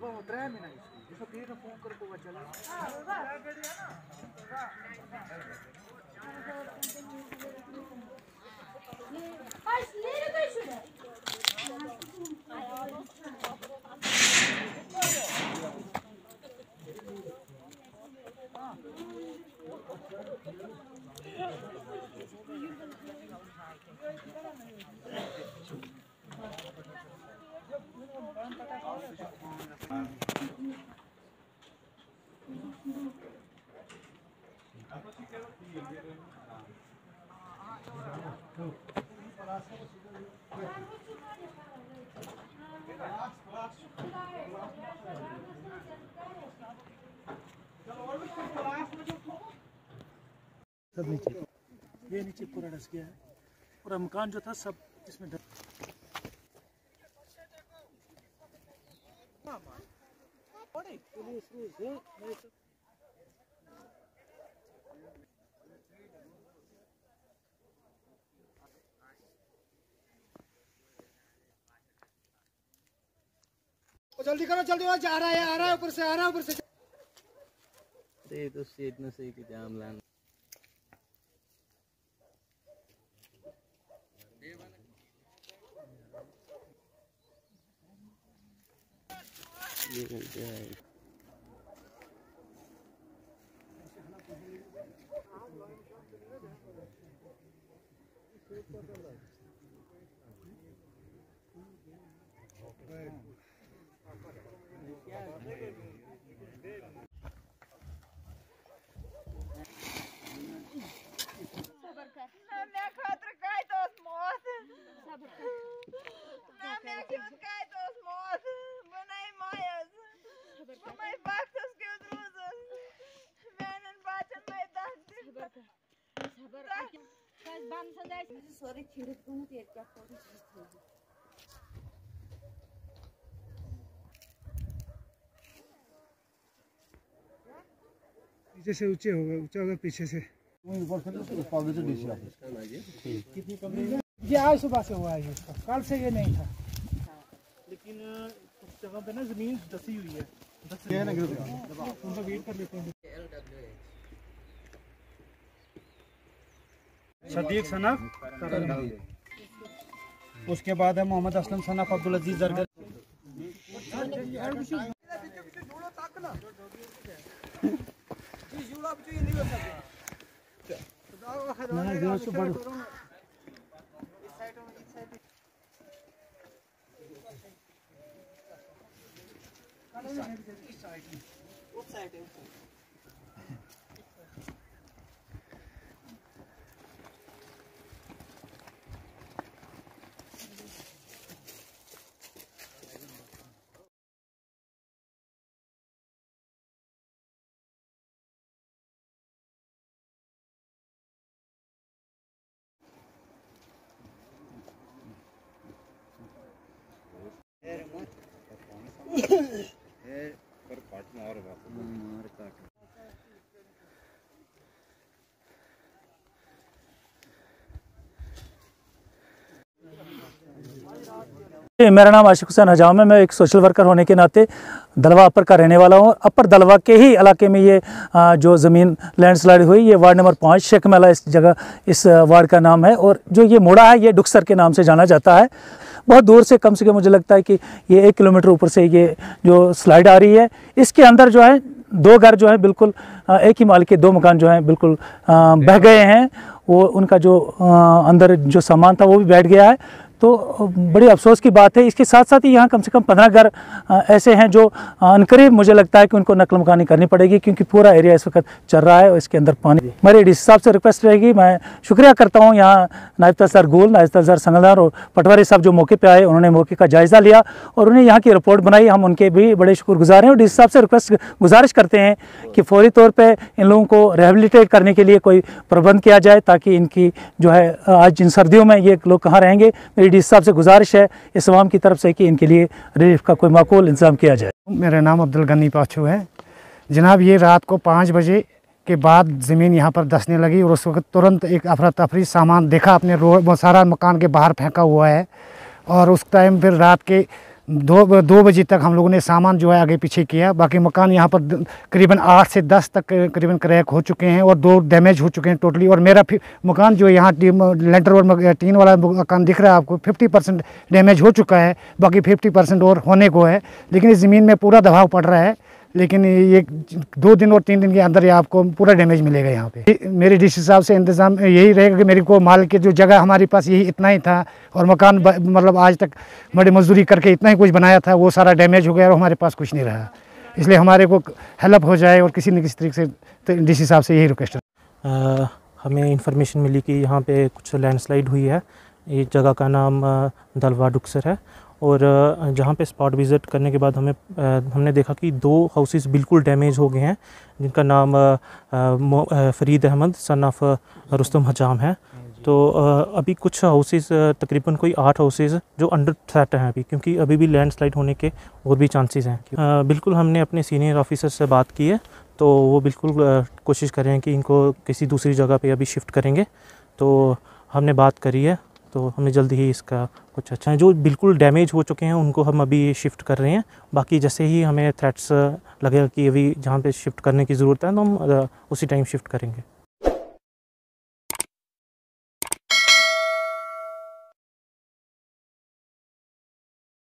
वो उतरा है ना इसको फिर फोन करके वो चला सब नीचे, ये नीचे पूरा डस गया है, पूरा मकान जो था सब इसमें डस। जल्दी करो, जल्दी आ रहा है ऊपर से, आ रहा है ऊपर से। तो सीट में सही के जाम लान ये क्या है? पीछे से ऊंचा होगा पीछे से। ये आज सुबह से हुआ है, इसका कल से ये नहीं था, लेकिन कुछ जगह पे ना जमीन धसी हुई है। उनका वेट कर लेते हैं। सदीक सनफ, उसके बाद है मोहम्मद असलम सनफ अब्दुल अजीज जरगर। मेरा नाम आशिक हुसैन हजाम है। मैं एक सोशल वर्कर होने के नाते दलवा अपर का रहने वाला हूँ। अपर दलवा के ही इलाके में ये जो ज़मीन लैंडस्लाइड हुई, ये वार्ड नंबर 5 शेख मेला इस जगह, इस वार्ड का नाम है। और जो ये मोड़ा है ये डुक्सर के नाम से जाना जाता है। बहुत दूर से, कम मुझे लगता है कि ये 1 किलोमीटर ऊपर से ये जो स्लाइड आ रही है। इसके अंदर जो है 2 घर जो है बिल्कुल एक ही माल के 2 मकान जो हैं बिल्कुल बह गए हैं। वो उनका जो अंदर जो सामान था वो भी बैठ गया है। तो बड़ी अफसोस की बात है। इसके साथ साथ ही यहाँ कम से कम 15 घर ऐसे हैं जो अनकरीब मुझे लगता है कि उनको नकल मकानी करनी पड़ेगी, क्योंकि पूरा एरिया इस वक्त चल रहा है और इसके अंदर पानी। मेरी डीसी साहब से रिक्वेस्ट रहेगी, मैं शुक्रिया करता हूँ यहाँ नायब तहसीलदार गोल, नायब तहसीलदार संगलदार और पटवारी साहब जो मौके पे आए, उन्होंने मौके का जायज़ा लिया और उन्हें यहाँ की रिपोर्ट बनाई। हम उनके भी बड़े शुक्रगुजार हैं और डीसी साहब से गुजारिश करते हैं कि फौरी तौर पे इन लोगों को रिहेबिलिटेट करने के लिए कोई प्रबंध किया जाए, ताकि इनकी जो है आज इन सर्दियों में ये लोग कहाँ रहेंगे। मेरी डीसी साहब से गुजारिश है इस अवाम की तरफ से कि इनके लिए रिलीफ का कोई माकूल इंतजाम किया जाए। मेरा नाम अब्दुल गनी पाछू है जनाब। ये रात को 5 बजे के बाद ज़मीन यहाँ पर धंसने लगी और उस वक्त तुरंत एक अफरा तफरी सामान देखा अपने रोड, सारा मकान के बाहर फेंका हुआ है। और उस टाइम फिर रात के 2 बजे तक हम लोगों ने सामान जो है आगे पीछे किया। बाकी मकान यहाँ पर करीबन 8 से 10 तक करीबन क्रैक हो चुके हैं और 2 डैमेज हो चुके हैं टोटली। और मेरा मकान जो है यहाँ लेंटर और टीन वाला मकान दिख रहा है आपको, 50% डैमेज हो चुका है, बाकी 50% और होने को है। लेकिन इस ज़मीन में पूरा दबाव पड़ रहा है, लेकिन ये 2 दिन और 3 दिन के अंदर ये आपको पूरा डैमेज मिलेगा यहाँ पे। मेरे डीसी साहब से इंतज़ाम यही रहेगा कि मेरे को माल के जो जगह हमारे पास यही इतना ही था और मकान मतलब आज तक बड़ी मजदूरी करके इतना ही कुछ बनाया था, वो सारा डैमेज हो गया और हमारे पास कुछ नहीं रहा। इसलिए हमारे को हेल्प हो जाए और किसी न किसी तरीके से, तो डीसी साहब से यही रिक्वेस्ट है। हमें इंफॉर्मेशन मिली कि यहाँ पे कुछ लैंडस्लाइड हुई है। ये जगह का नाम दलवा डुक्सर है और जहाँ पे स्पॉट विज़िट करने के बाद हमने देखा कि 2 हाउसेस बिल्कुल डैमेज हो गए हैं, जिनका नाम फरीद अहमद सन ऑफ रुस्तम हजाम है। तो अभी कुछ हाउसेस तकरीबन कोई 8 हाउसेस जो अंडर थ्रेट हैं अभी, क्योंकि अभी भी लैंडस्लाइड होने के और भी चांसेस हैं। बिल्कुल हमने अपने सीनियर ऑफिसर से बात की है, तो वो बिल्कुल कोशिश कर रहे हैं कि इनको किसी दूसरी जगह पे अभी शिफ्ट करेंगे। तो हमने बात करी है, तो हमें जल्दी ही इसका कुछ अच्छा है। जो बिल्कुल डैमेज हो चुके हैं उनको हम अभी शिफ्ट कर रहे हैं। बाकी जैसे ही हमें थ्रेट्स लगेगा कि अभी जहाँ पे शिफ्ट करने की ज़रूरत है तो हम उसी टाइम शिफ्ट करेंगे।